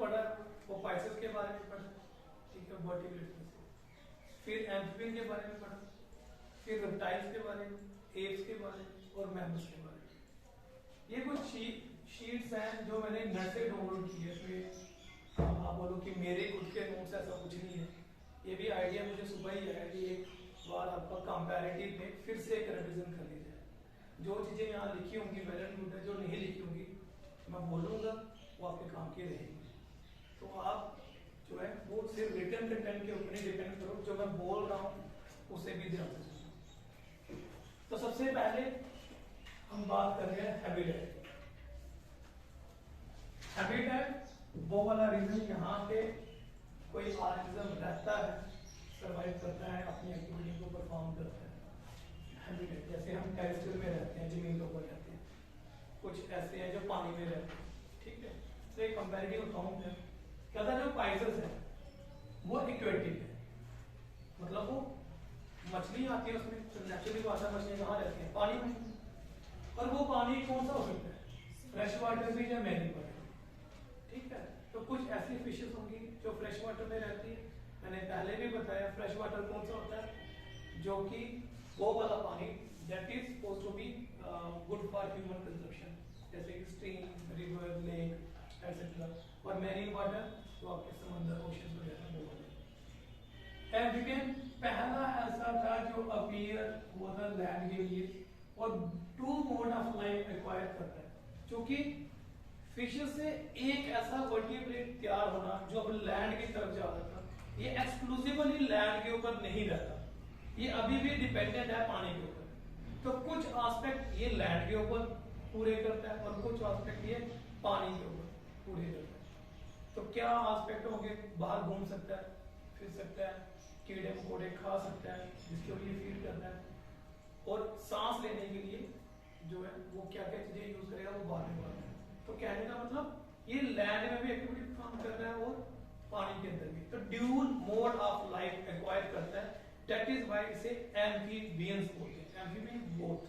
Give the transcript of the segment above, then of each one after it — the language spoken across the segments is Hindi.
पढ़ा वो पाइसेस के बारे में पढ़ा, ठीक है, वर्टिब्रेट्स में से। फिर एम्फीबियन के बारे में पढ़ा, फिर रेप्टाइल्स के बारे में, एप्स के बारे में और मैमल्स के बारे में। ये कुछ शीट्स हैं जो मैंने नेट से डाउनलोड की है। इसमें आप बोलो कि मेरे खुद के नोट्स ऐसा कुछ नहीं है, ये भी आइडिया मुझे सुबह ही आया कि एक बार आपका कंपैरेटिव में फिर से एक रिवीजन कर ली जाए। जो चीजें यहाँ लिखी होंगी वेल एंड गुड है, जो नहीं लिखी होंगी मैं बोलूंगा वो आपके काम की रहेंगी। तो आप जो है वो सिर्फ रिटन कंटेंट के ऊपर ही डिपेंड करो, जो मैं बोल रहा हूँ उसे भी ध्यान से सुनो। तो सबसे पहले हम बात कर रहे हैं हैबिटेट। हैबिटेट वो वाला रीजन यहाँ पे कोई ऑर्गेनिज्म रहता है, सर्वाइव करता है, अपनी एक्टिविटी को परफॉर्म करता है। हैबिटेट जैसे हम टेरेस्ट्रियल में रहते हैं, जमीन के ऊपर रहते हैं, कुछ ऐसे हैं जो पानी में रहते हैं, ठीक है। तो एक कंपैरेटिव अकाउंट है, कहता है जो पाइसेस है वो एक्वेटिक है, मतलब वो मछली आती है उसमें, तो नेचुरली बात है मछली कहाँ रहती है, पानी में। और वो पानी कौन सा हो सकता है, फ्रेश वाटर भी या मैरीन वाटर, ठीक है। तो कुछ ऐसी फिशेस होंगी जो फ्रेश वाटर में रहती है। मैंने पहले भी बताया फ्रेश वाटर कौन सा होता है, जो कि वो वाला पानी that is supposed to be good for human consumption, जैसे कि स्ट्रीम, रिवर, लेक एटसेट्रा। और मैरीन वाटर तो आपके समंदर, ओशन वगैरह वो वाले। एम्फीबियन पहला ऐसा था जो अपीयर हुआ था लैंड के लिए और two mode of life acquire करता है, क्योंकि फिशेस से एक ऐसा वर्टिब्रेट तैयार होना जो अब लैंड की तरफ जा रहा था, ये एक्सक्लूसिवली लैंड के ऊपर नहीं रहता, ये अभी भी डिपेंडेंट है पानी के ऊपर। तो कुछ एस्पेक्ट ये लैंड के ऊपर पूरे करता है और कुछ एस्पेक्ट ये पानी के ऊपर पूरे करता है। तो क्या एस्पेक्ट होंगे, बाहर घूम सकता है, फिर सकता है, कीड़े मकोड़े खा सकता है जिसके लिए फीड करता है, और सांस लेने के लिए जो है वो क्या क्या चीजें यूज करेगा वो बाद में बात है। तो कहने का मतलब ये लैंड में भी एक्टिविटी परफॉर्म कर रहा है और पानी के अंदर भी। तो dual mode of life acquire करता है, दैट इज व्हाई इसे एम्फीबियंस बोलते हैं। एम्फीबियन बोथ,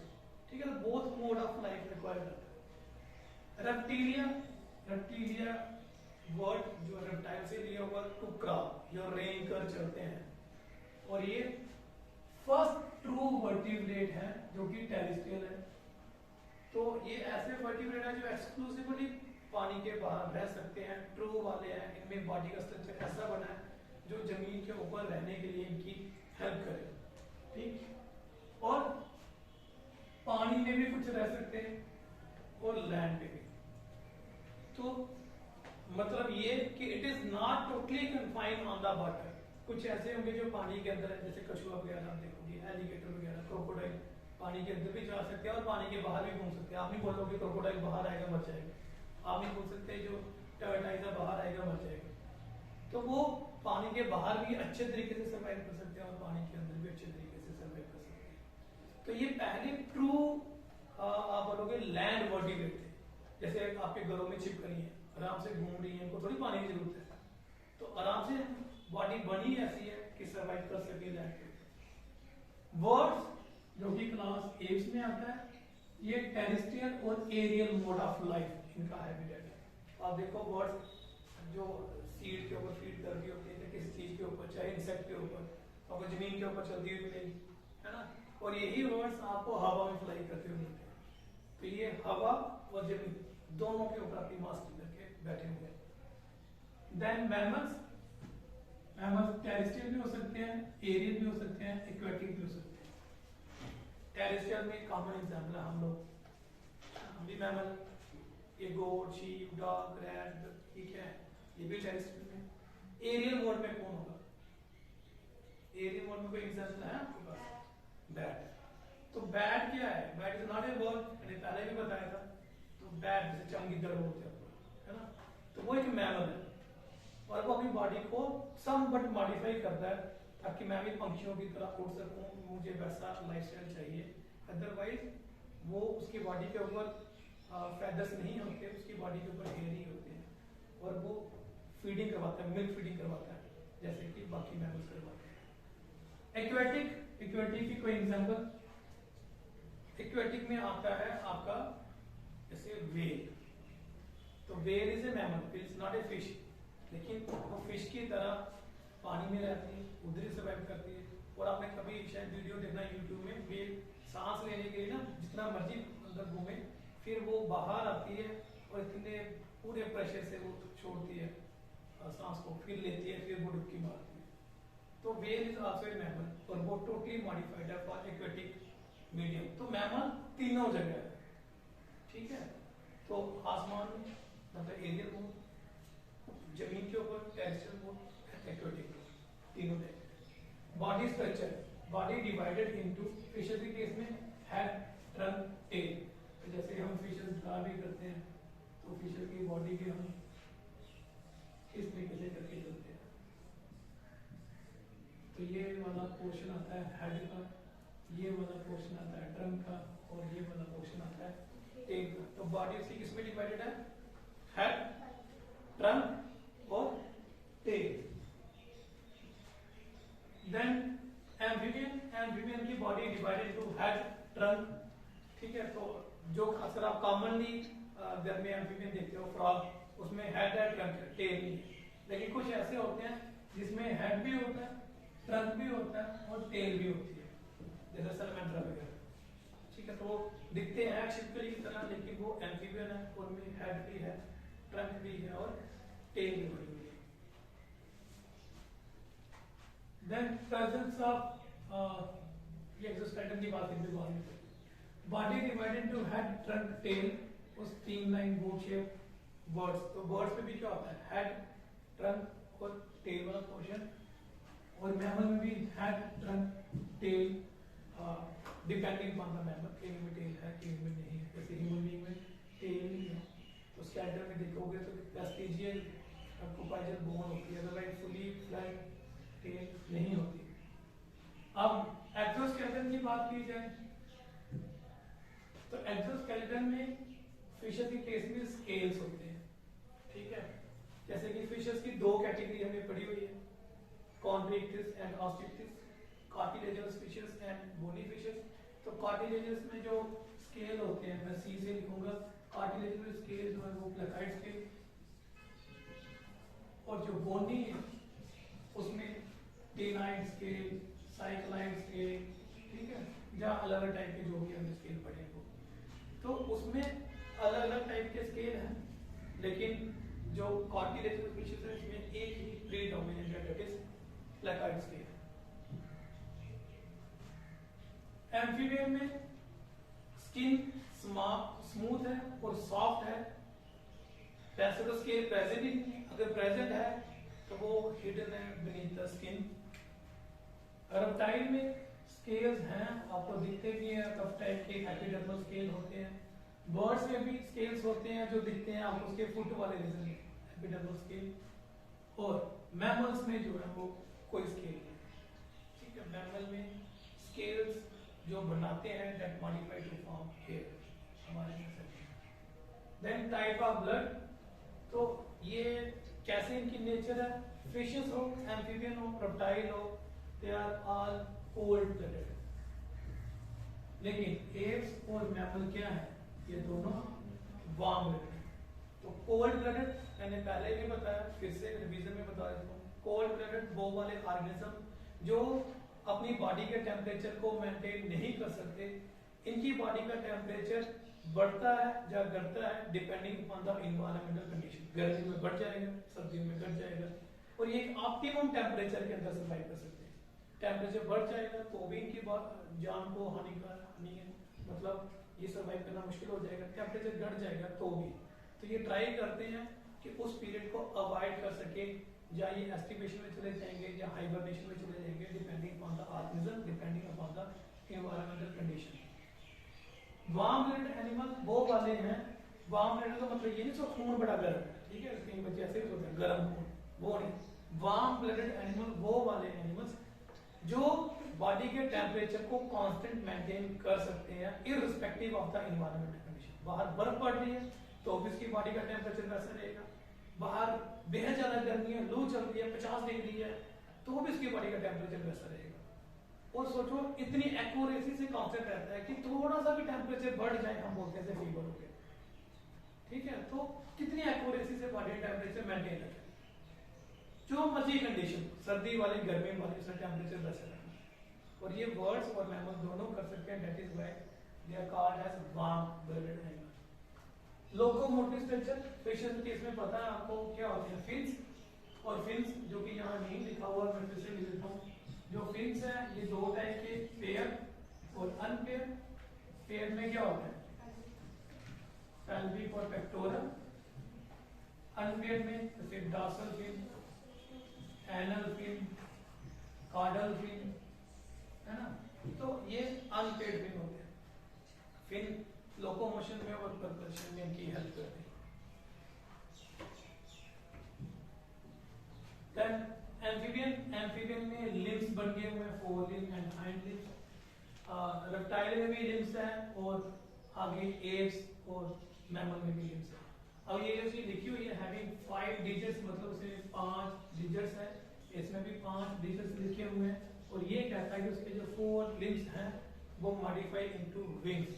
ठीक है, both mode of life acquire करता है। रेप्टिलिया, रेप्टिलिया वर्ड जो रेप्टाइल से लिया हुआ, टू क्रॉप या रेंग कर चलते हैं, और ये फर्स्ट ट्रू वर्टिब्रेट है जो कि टेरेस्ट्रियल है। तो ये ऐसे वर्टिब्रेट है जो एक्सक्लूसिवली पानी के बाहर रह सकते हैं, ट्रू वाले हैं, इनमें बॉडी का स्ट्रक्चर ऐसा बना है जो जमीन के ऊपर रहने के लिए इनकी हेल्प करे, ठीक। और पानी में भी कुछ रह सकते हैं और लैंड पे भी। तो मतलब ये कि it is not totally confined on the water. कुछ ऐसे होंगे जो पानी के अंदर है, जैसे कछुआ वगैरह आप देखोगे, एलिगेटर वगैरह, क्रोकोडाइल पानी के अंदर भी जा सकते हैं और पानी के बाहर भी घूम सकते हैं। आप नहीं बोलोगे क्रोकोडाइल बाहर आएगा मर जाएगा, आप नहीं बोल सकते जो टर्टाइल बाहर आएगा मर जाएगा। तो वो पानी के बाहर भी अच्छे तरीके से सर्वाइव कर सकते हैं और पानी के अंदर भी अच्छे तरीके से सर्वाइव कर सकते हैं। तो ये पहले ट्रू आप बोलोगे लैंड वर्टिब्रेट थे, जैसे आपके घरों में छिपकली है, आराम से घूम रही है, इनको थोड़ी पानी की जरूरत है, तो आराम से बॉडी बनी ऐसी है कि सर्वाइव कर सके लैंड पे। वर्ड्स जो कि क्लास एट्स में आता है, ये टेरेस्ट्रियल और एरियल मोड ऑफ लाइफ इनका हैबिटेट है। आप देखो वर्ड्स जो सीड के ऊपर फीड कर रही होती है, किसी चीज के ऊपर, चाहे इंसेक्ट के ऊपर, और जमीन के ऊपर चलती हुई मिलेगी, है ना। और यही वर्ड्स आपको हवा में फ्लाई करते हुए मिलते हैं। तो ये हवा और जमीन दोनों के ऊपर अपनी मास्क करके बैठे हुए हैं। देन मैमल्स, मैमल्स टेरेस्ट्रियल भी हो सकते हैं, एरियल भी हो सकते हैं, एक्वेटिक भी हो सकते हैं। टेरेस्ट्रियल में कॉमन एग्जाम्पल है हम लोग, हम भी मैमल, ये गोट, शीप, डॉग, रैट, ठीक है, ये भी टेरेस्ट्रियल में। एरियल मोड में कौन होगा, एरियल मोड में कोई एग्जाम्पल है आपके पास, बैट। तो बैट क्या है, bat is not a bird, मैंने पहले भी बताया था। तो बैट जैसे चमगीदड़ बोलते हैं, है ना, तो वो एक मैमल है और वो अपनी बॉडी को सम बट मॉडिफाई करता है ताकि मैं भी पंछियों की तरह उड़ सकूं, मुझे वैसा लाइफस्टाइल चाहिए। अदरवाइज वो उसकी बॉडी के ऊपर फेदर्स नहीं होते, उसकी बॉडी के ऊपर हेयर ही होते हैं और वो फीडिंग करवाता है, मिल्क फीडिंग करवाता है जैसे कि बाकी मैमल्स करवाते हैं। एक्वेटिक, एक्वेटिक की कोई एग्जांपल, एक्वेटिक में आता है आपका जैसे वेल। तो well is a mammal, it is not a fish, लेकिन वो फिश की तरह पानी में रहती है, उधर ही सर्वाइव करती है। और आपने कभी शायद वीडियो देखना यूट्यूब में, व्हेल सांस लेने के लिए ना जितना मर्जी अंदर घूमे, फिर वो बाहर आती है और इतने पूरे प्रेशर से वो छोड़ती है सांस को, फिर लेती है, फिर वो डुबकी मारती है। तो whale is also a mammal और वो टोटली मॉडिफाइड है फॉर एक्वेटिक मीडियम। तो मैमल तीनों जगह है, ठीक है। तो आसमान में मतलब एरियल मोड, जमीन के ऊपर टेरेस्ट्रियल मोड, एक्वेटिक मोड, तीनों जगह। Body structure, body divided into, fishes के केस में हेड, ट्रंक, टेल। तो जैसे हम फिशेस ड्रा भी करते हैं तो फिशेस की बॉडी के हम इस तरीके से करके चलते हैं। तो ये वाला पोर्शन आता है हेड का, ये वाला पोर्शन आता है ट्रंक का, और ये वाला पोर्शन आता है टेल का। तो बॉडी उसकी किस में डिवाइडेड है? हेड, ट्रंक और टेल। देन एम्फीबियन, एम्फीबियन की body divided to head, trunk, ठीक है। तो जो अक्सर आप कॉमनली घर में एम्फीबियन देखते हो फ्रॉग, उसमें हेड है, ट्रंक है, टेल नहीं है। लेकिन कुछ ऐसे होते हैं जिसमें हेड भी होता है, ट्रंक भी होता है और टेल भी होती है, जैसे सैलमेंड्रा वगैरह, ठीक है। तो वो दिखते हैं छिपकली की तरह, लेकिन वो एम्फीबियन है, उनमें हेड भी है, ट्रंक भी है और टेल भी बनी हुई है। देन प्रेजेंस ऑफ ये एक्सोस्केलेटन की बात करते बाद में। Body divided to head, trunk, tail और स्ट्रीमलाइन बोट शेप बर्ड्स। तो बर्ड्स में भी क्या होता है? हेड, ट्रंक और टेल वाला पोर्शन। और मैमल में भी head, trunk, tail, depending on the mammal. कहीं में टेल है, कहीं में नहीं है। जैसे ह्यूमन बीइंग में टेल नहीं है, तो स्केलेटन में देखोगे तो वेस्टिजियल कोपाइजल बोन होती है, अदरवाइज फुली फ्लैट टेल नहीं होती। अब एक्सोस्केलेटन की बात की जाए तो एक्सोस्केलेटन में फिशेस के केस में स्केल्स होते हैं, ठीक है। जैसे कि फिशेस की दो कैटेगरी हमें पड़ी हुई है, Chondrichthyes and Osteichthyes, cartilaginous fishes and bony fishes. तो कार्टिलेजिनस में जो स्केल होते हैं, मैं सी से लिखूंगा, कार्टिलेजिनस स्केल जो है वो प्लेकाइड स्केल, और जो बोनी है उसमें टेनाइड स्केल, साइक्लाइड स्केल, ठीक है, या अलग अलग टाइप के जो भी हमने स्केल पढ़े हैं। तो उसमें अलग अलग टाइप के स्केल हैं, लेकिन जो कार्टिलेजिनस फिशेस है इसमें एक ही प्रीडोमिनेंट है, दैट इज प्लेकाइड स्केल। एम्फीबियन में स्किन स्मूथ है और सॉफ्ट है, वैसे तो स्केल प्रेजेंट ही नहीं है, अगर प्रेजेंट है तो वो हिडन है बीनीथ द स्किन। रेप्टाइल में स्केल्स हैं, आपको दिखते भी हैं, कफ टाइप के एपिडर्मल स्केल होते हैं। बर्ड्स में भी स्केल्स होते हैं जो दिखते हैं आपको उसके फुट वाले रीजन में, एपिडर्मल स्केल। और मैमल्स में जो है वो कोई स्केल नहीं, ठीक है। मैमल में स्केल्स जो बनाते हैं that modified to form hair, हमारे में से। देन टाइप ऑफ ब्लड, तो ये कैसे इनकी नेचर है, फिशेस हो, एम्फीबियन हो, रेप्टाइल हो, they are all cold blooded. लेकिन एप्स और मैमल क्या है? ये दोनों वार्म ब्लडेड। तो कोल्ड ब्लडेड मैंने पहले भी बताया, फिर से रिवीजन में बता देता हूँ। कोल्ड ब्लडेड वो वाले ऑर्गेनिज्म जो अपनी बॉडी के टेम्परेचर को मेंटेन नहीं कर सकते, इनकी बॉडी का टेम्परेचर बढ़ता है या घटता है depending upon the environmental condition. गर्मी में बढ़ जाएगा, सर्दियों में घट जाएगा, और ये एक ऑप्टिमम टेम्परेचर के अंदर सर्वाइव कर सकते हैं। टेम्परेचर बढ़ जाएगा तो भी इनकी जान को हानि है, मतलब ये सर्वाइव करना मुश्किल हो जाएगा। टेम्परेचर घट जाएगा तो भी, तो ये ट्राई करते हैं कि उस पीरियड को अवॉइड कर सके, या ये एस्टिमेशन में चले जाएंगे या हाइबरनेशन में चले जाएंगे, depending upon the organism, depending upon the environmental condition. Warm blooded animal वो वाले हैं, वार्म ब्लडेड का मतलब ये नहीं तो खून बड़ा गर्म है, ठीक है, कई बच्चे ऐसे भी होते हैं गर्म खून, वो नहीं। वार्म ब्लडेड एनिमल वो वाले एनिमल्स जो बॉडी के टेम्परेचर को कांस्टेंट मेंटेन कर सकते हैं irrespective of the environmental condition. बाहर बर्फ पड़ रही है तो भी उसकी बॉडी का टेम्परेचर वैसा रहेगा, बाहर बेहद ज्यादा गर्मी है, लू चल रही है, 50 डिग्री है, तो भी उसकी बॉडी का टेम्परेचर वैसा रहेगा। और सोचो इतनी एक्यूरेसी से कांस्टेंट रहता है कि थोड़ा सा भी टेम्परेचर बढ़ जाए हम बोलते हैं फीवर हो गया, ठीक है। तो कितनी एक्यूरेसी से बॉडी टेम्परेचर मेंटेन रखे, जो मर्जी कंडीशन, सर्दी वाले गर्मी वाले, उसका टेम्परेचर वैसे रखना। और ये बर्ड्स और मैमल दोनों कर सकते हैं, that is why they are called as warm blooded animal. Locomotive structure fishes के केस में पता है आपको क्या होते हैं, फिन्स और फिन्स, जो कि यहाँ नहीं लिखा हुआ, मैं फिर से लिख देता हूँ। जो फिन्स हैं ये दो टाइप के, पेयर और अनपेयर। पेयर में क्या होता है, पैल्विक और पेक्टोरल। अनपेयर में जैसे dorsal fin, anal fin, caudal fin, है ना। तो ये अनपेयर्ड फिन होते हैं। फिन लोकोमोशन में और प्रपल्शन में इनकी हेल्प करते हैं। देन एम्फीबियन में लिम्स बन गए हुए हैं, four limbs and hind limbs. Reptile में भी लिम्स हैं और आगे एप्स और मैमल में भी लिम्स हैं। अब ये जो चीज लिखी हुई है हैविंग 5 डिजिट्स, मतलब उसमें 5 डिजिट्स है, इसमें भी 5 डिजिट्स लिखे हुए हैं। और ये कहता है कि उसके जो 4 लिम्स हैं वो मॉडिफाई इनटू विंग्स।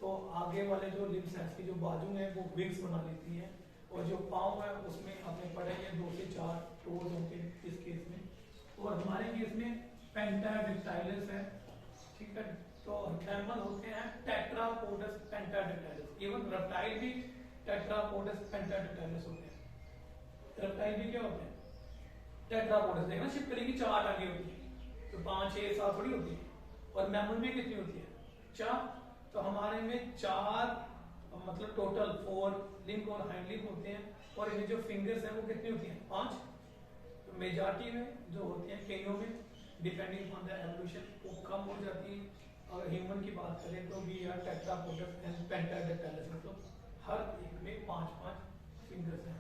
तो आगे वाले जो लिम्स हैं, इसकी जो बाजू हैं वो विंग्स बना लेती हैं, और जो पाँव है उसमें आपने पढ़े हैं 2 से 4 टोज होते हैं इस केस में। और हमारे केस में पेंटाडिक्टाइलस है, ठीक है। तो मैमल होते हैं टेट्रापोडस पेंटाडिक्टाइलस। इवन रेप्टाइल भी टेट्रापोडस पेंटाडिक्टाइलस होते हैं। रेप्टाइल भी क्या होते हैं, टेट्रापोडस। देखना छिपकली की 4 टांगे होती है, तो 5 6 7 थोड़ी होती है। और मैमल में कितनी होती है, 4। तो हमारे में 4 मतलब टोटल 4 लिंक और हाइंड लिंक होते हैं। और इनमें जो फिंगर्स हैं वो कितनी होती हैं, 5। तो मेजॉरिटी में जो होती हैं, कईयों में डिपेंडिंग ऑन द एवोल्यूशन वो कम हो जाती है। अगर ह्यूमन की बात करें तो वी आर टेट्रापोडस एंड पेंटाडिक्टाइलस, मतलब हर एक में 5 फिंगर्स हैं।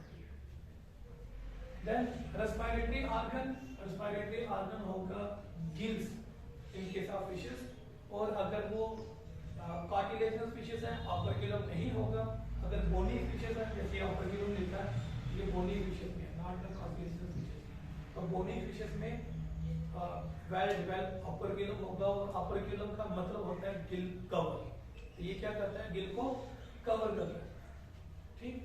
देन रेस्पिरेटरी ऑर्गन होगा gills in case of fishes. और अगर वो कार्टिलेजिनस फिशेस हैं, ऑपरक्यूलम नहीं होगा। अगर बोनी फिशेस हैं, जैसे ऑपरक्यूलम लिखा है, ये बोनी फिशेस में, नॉट द कार्टिलेजिनस फिशेस। तो बोनी फिशेस में वेल ऑपरक्यूलम होगा, और ऑपरक्यूलम का मतलब होता है गिल कवर। तो ये क्या करता है, गिल को कवर करता है, ठीक।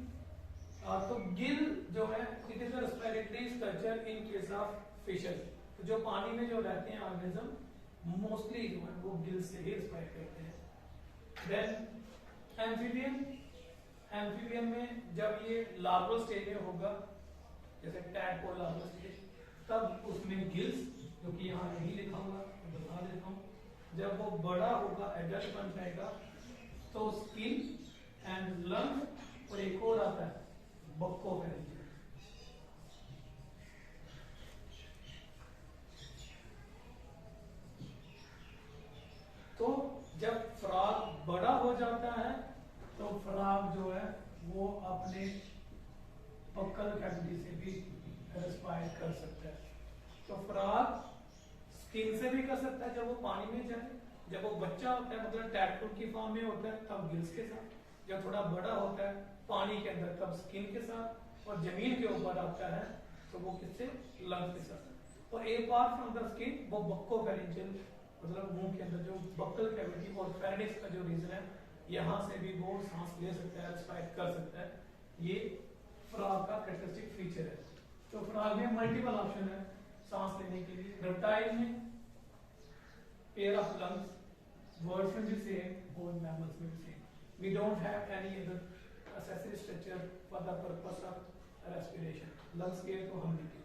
तो गिल जो है it is a respiratory structure in case of fishes. तो जो पानी में जो रहते हैं ऑर्गेनिज्म मोस्टली जो है वो गिल से ही रेस्पायर करते हैं। देन एम्फीबियन में जब ये लार्वल स्टेज में होगा, जैसे टैडपोल लार्वल स्टेज, तब उसमें गिल्स, जो कि यहाँ नहीं लिखा हुआ तो बता देता हूँ। जब वो बड़ा होगा, एडल्ट बन जाएगा, तो स्किन एंड लंग, और एक और आता है बक्को फैरिंज। तो जब फ्रॉग बड़ा हो जाता है तो फ्रॉग जो है वो अपने बक्कल कैविटी से भी रेस्पायर कर सकता है। तो फ्रॉग स्किन से भी कर सकता है जब वो पानी में जाए। जब वो बच्चा होता है, मतलब टैडपोल की फॉर्म में होता है, तब गिल्स के साथ। जब थोड़ा बड़ा होता है पानी के अंदर, तब स्किन के साथ। और जमीन के ऊपर आता है तो वो किससे, लंग्स के साथ। और एक पार्ट फ्रॉम द स्किन वो बक्को फैरिंजियल, मतलब मुंह के अंदर जो बक्कल कैविटी और फेरिंक्स का जो रीजन है, यहाँ से भी वो सांस ले सकता है, रेस्पायर कर सकता है। ये फ्रॉग का कैरेक्टरिस्टिक फीचर है। तो फ्रॉग में मल्टीपल ऑप्शन है सांस लेने के लिए। रेप्टाइल में पेयर ऑफ लंग्स, बर्ड्स में भी सेम और मैमल्स में भी same. We don't have any other accessory structure for the purpose of respiration. Lungs के तो हम नहीं।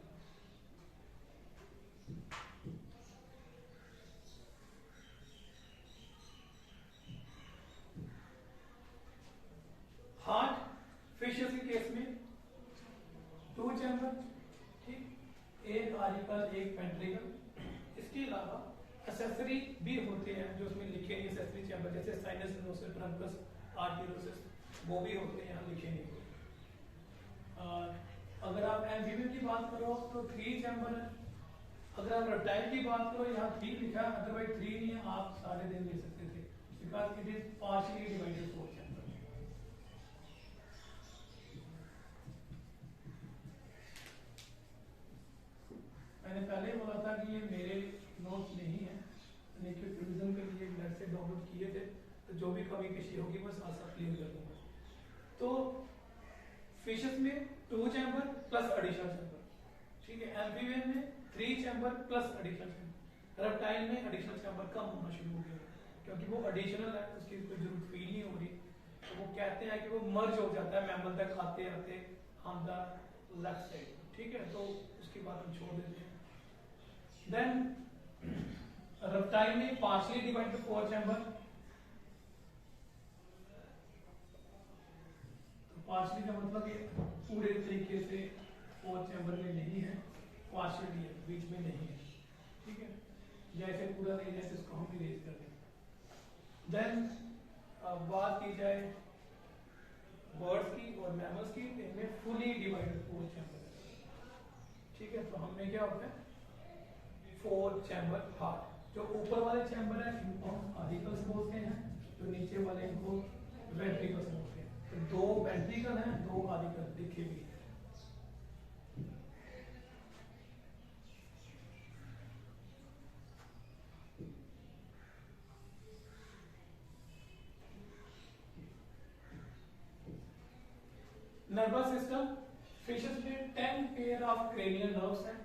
हार्ट फिशेस के केस में 2 चैम्बर, ठीक, एक आरिकल एक वेंट्रिकल। इसके अलावा एक्सेसरी भी होते हैं जो उसमें लिखे नहीं, एक्सेसरी चैम्बर, जैसे साइनस वेनोसा ट्रंकस आर्टेरियोसिस, वो भी होते हैं, यहाँ लिखे नहीं होते। अगर आप एम्फीबियन की बात करो तो 3 चैम्बर है। अगर आप रेप्टाइल की बात करो, यहाँ 3 लिखा है, अदरवाइज 3 नहीं है, आप सारे दिन ले सकते थे, because it is partially divided 4 chamber. मैंने पहले बोला था कि ये मेरे नोट्स नहीं है, लेकिन रिवीजन के लिए नेट से डाउनलोड किए थे, तो जो भी कमी पेशी होगी मैं साथ साथ क्लियर कर दूंगा। तो फिशेस में 2 चैम्बर प्लस एडिशनल चैम्बर, ठीक है। एम्फीबियन में 3 chamber plus additional chamber, reptile में एडिशनल चैम्बर कम होना शुरू हो गया क्योंकि वो एडिशनल है, उसकी कोई जरूरत फील नहीं हो रही। तो वो कहते हैं कि वो मर्ज हो जाता है मैमल तक आते आते ऑन द लेफ्ट साइड, ठीक है। तो उसकी बात हम छोड़ देते हैं। देन रेप्टाइल में पार्शियली डिवाइड टू 4 चैम्बर, तो पार्शियली का मतलब ये पूरे तरीके से 4 चैम्बर में नहीं है, पार्शियली है, बीच में नहीं है, ठीक है। जैसे पूरा नहीं जैसे इसको हम इरेज कर दें। देन बात की जाए बर्ड्स की और मैमल्स की, इनमें फुली डिवाइडेड 4 चैम्बर है, ठीक है। तो हमें क्या होता है 4 चैम्बर हार्ट। जो ऊपर वाले चैम्बर है इनको हम आर्टिकल्स बोलते हैं, जो नीचे वाले इनको वेंट्रिकल्स बोलते हैं। तो 2 वेंट्रिकल हैं, 2 आर्टिकल लिखे हुए हैं। नर्वस सिस्टम, फिशेस में 10 पेयर ऑफ क्रेनियल नर्व्स हैं।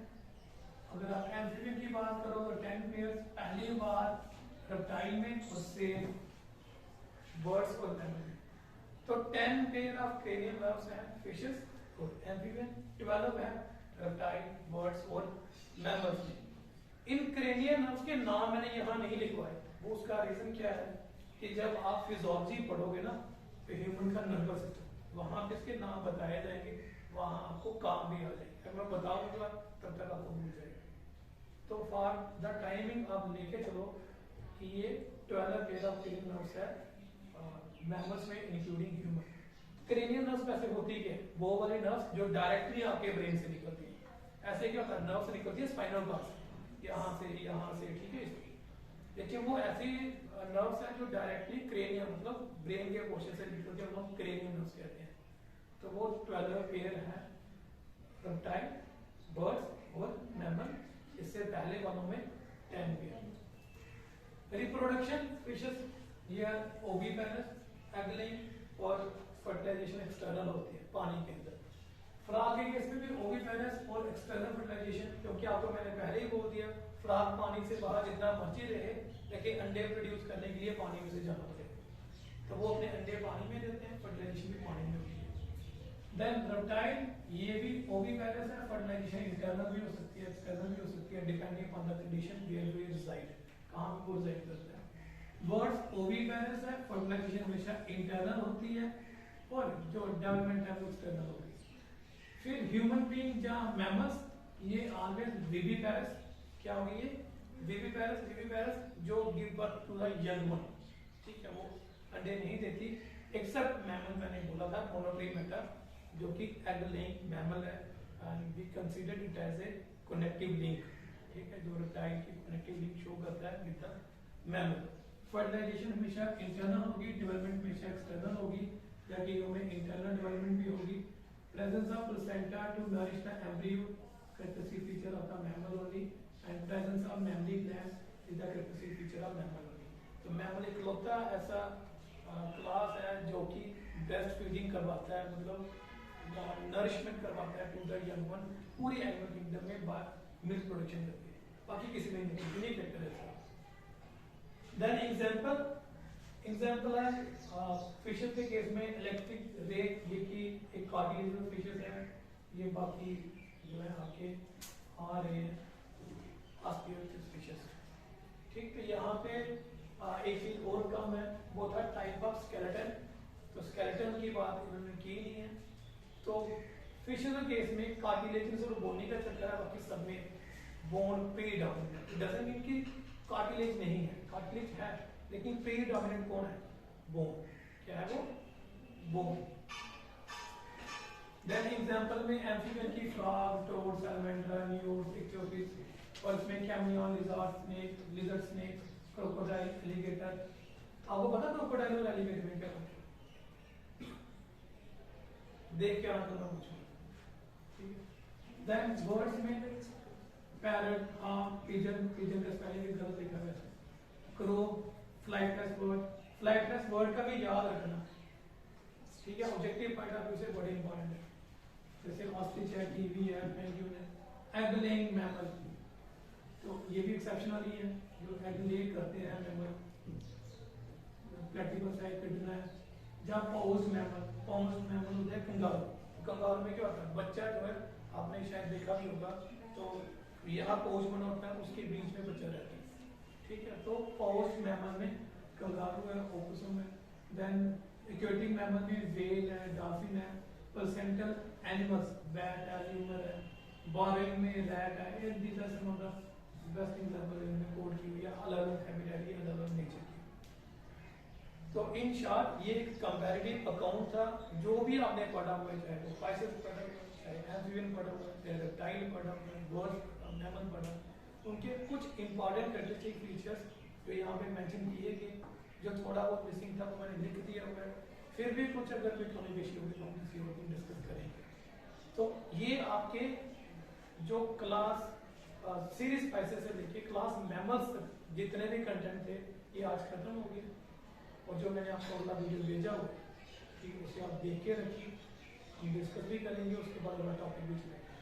अगर आप एम्फीबियन की बात करो तो 10 पेयर पहली बार रेप्टाइल में, उससे बर्ड्स और मैमल में। तो 10 पेयर ऑफ क्रेनियल नर्व्स हैं फिशेस और एम्फीबियन, 12 है रेप्टाइल, बर्ड्स और मैमल्स में। इन क्रेनियल नर्व्स के नाम मैंने यहाँ नहीं लिखवाए, वो उसका रीजन क्या है कि जब आप फिजियोलॉजी पढ़ोगे ना तो ह्यूमन का नर्वस सिस्टम, वहां पे इसके नाम बताए जाएंगे, वहां आपको काम भी आ जाएगा। अगर मैं बताऊंगा तब तक आपको भूल जाएगा। तो फॉर द टाइमिंग आप लेके चलो कि ये 12 पेयर ऑफ क्रेनियल नर्व्स है मैमल्स में इंक्लूडिंग ह्यूमन। क्रेनियल नर्व्स वैसे होती है वो वाली नर्व्स जो डायरेक्टली आपके ब्रेन से निकलती है। ऐसे क्या होता है, नर्व्स निकलती है स्पाइनल कॉर्ड से, यहाँ से, ठीक है। लेकिन वो ऐसी नर्व्स है जो डायरेक्टली क्रेनियम मतलब ब्रेन के पोर्शन से निकलती है, हम क्रेनियल नर्व्स कहते हैं। तो वो 12 पेयर है रेप्टाइल, बर्ड्स और मैमल। इससे पहले वालों में 10 पेयर। रिप्रोडक्शन फिशेस, ये ओविपेरस, एगलिंग और फर्टिलाइजेशन एक्सटर्नल होती है पानी के अंदर। फ्रॉग के केस में भी ओविपेरस और एक्सटर्नल फर्टिलाइजेशन, क्योंकि आपको मैंने पहले ही बोल दिया फ्रॉग पानी से बाहर जितना मर्जी रहे लेकिन अंडे प्रोड्यूस करने के लिए पानी में से जाना पड़ेगा, तो वो अपने अंडे पानी में देते हैं, फर्टिलाइजेशन भी पानी में होती है। देन रेप्टाइल, ये भी ओविपेरस है, फर्टिलाइजेशन इंटरनल भी हो सकती है, एक्सटर्नल भी हो सकती है, depending upon the condition where we reside, कहां पे वो रिसाइड करता है। बर्ड्स ओविपेरस है, फर्टिलाइजेशन हमेशा इंटरनल होती है और जो डेवलपमेंट है वो एक्सटर्नल होती है। फिर ह्यूमन बीइंग या मैमल्स, ये ऑलवेज विविपेरस, क्या होगी ये विविपेरस जो give birth to the young one, ठीक है। वो अंडे नहीं देती एक्सेप्ट मैमल, मैंने बोला था मोनोट्रीमेटा जो कि एग लेइंग मैमल है and we consider it as a connective link, ठीक है, जो रेप्टाइल की कनेक्टिव लिंक शो करता है विद द मैमल। फर्टिलाइजेशन हमेशा इंटरनल होगी, डेवलपमेंट हमेशा एक्सटर्नल होगी, जबकि में इंटरनल डेवलपमेंट भी होगी। Presence of placenta to nourish the embryo, characteristic feature of the mammal only, and presence of mammary glands is the characteristic feature of mammal only। तो मैमल इकलौता ऐसा क्लास है जो कि ब्रेस्ट फीडिंग करवाता है, मतलब नरिशमेंट करवाता है टू द यंग वन, पूरी एनिमल किंगडम में मिल्क प्रोडक्शन करती है, बाकी किसी में नहीं, यूनिक फैक्टर है। देन एग्जांपल है फिशेस के केस में इलेक्ट्रिक रे, ये की एक कार्टिलेजिनस फिशेस है, ये बाकी जो है आपके आ रहे हैं ऑस्टियोइड्स फिशेस, ठीक। तो यहाँ पे एक चीज और कम है, वो था टाइप ऑफ स्केलेटन। तो स्केलेटन की बात इन्होंने की नहीं है। तो फिशेस के केस में कार्टिलेजिनस और बोनी का चक्कर है, बाकी सब में बोन प्रीडोमिनेंट। डजंट मीन कि कार्टिलेज नहीं है, कार्टिलेज है लेकिन प्रीडोमिनेंट कौन है, बोन। क्या है वो, बोन। देन एग्जांपल में एम्फीबियन की फ्रॉग, टोड, सैलमेंड्रा, न्यूट, इक्थियोपिस, और इसमें कैमियोन, लिजर्ड स्नेक, क्रोकोडाइल, एलिगेटर। आपको पता क्रोकोडाइल और एलिगेटर में क्या होता है, देख के आंसर ना पूछो, ठीक है। देन बर्ड्स में पैरट, हार्न, पिजन का स्पेलिंग भी गलत लिखा हुआ है, क्रो, फ्लाइटलेस बर्ड का भी याद रखना, ठीक है। ऑब्जेक्टिव पॉइंट ऑफ व्यू से बड़े इंपॉर्टेंट है, जैसे ऑस्ट्रिच है, टीवी है, पेंगुइन है, एग लेइंग मैमल, तो ये भी एक्सेप्शनल ही है जो एग ले करते हैं मैमल, प्लेटिपस है, एपिडना है। जहाँ पाउस मैमल होता है कंगारू। कंगारू में क्या होता है, बच्चा जो है आपने शायद देखा भी होगा, तो यहाँ पाउस बना होता है, उसके बीच में बच्चा रहता है, ठीक है। तो पाउस मैमल में कंगारू है, ओपोसम है। देन एक्वेटिक मैमल में व्हेल है, डॉल्फिन है। प्लेसेंटल एनिमल्स, बैट है, ल्यूमर है। बॉरेल में रैट है। These are some of the best example इनमें कोड की हुई है, अलग-अलग हैबिटेट है, अलग-अलग नेचर की। तो इन शॉर्ट ये एक कंपैरेटिव अकाउंट था। जो भी आपने पढ़ा हुआ है, चाहे वो स्पाइसेस पढ़ा हुआ, चाहे एम्फीबियन पढ़ा हुआ, चाहे रेप्टाइल पढ़ा हुआ, बर्ड्स मैमल पढ़ा, उनके कुछ इंपॉर्टेंट कैरेक्टरिस्टिक फीचर्स जो यहाँ पे मेंशन किए गए, जो थोड़ा बहुत मिसिंग था वो मैंने लिख दिया हुआ है। फिर भी कुछ अगर कोई कमी पेशी होगी तो हम किसी और दिन डिस्कस करेंगे। तो ये आपके जो क्लास सीरीज स्पाइसेस से लेके क्लास मैमल्स तक जितने भी कंटेंट थे ये आज खत्म हो गए। और जो मैंने आपको अगला वीडियो भेजा हो, ठीक, उसे आप देख के रखिए, हम डिस्कस भी करेंगे, उसके बाद अगला टॉपिक भी चलेगा।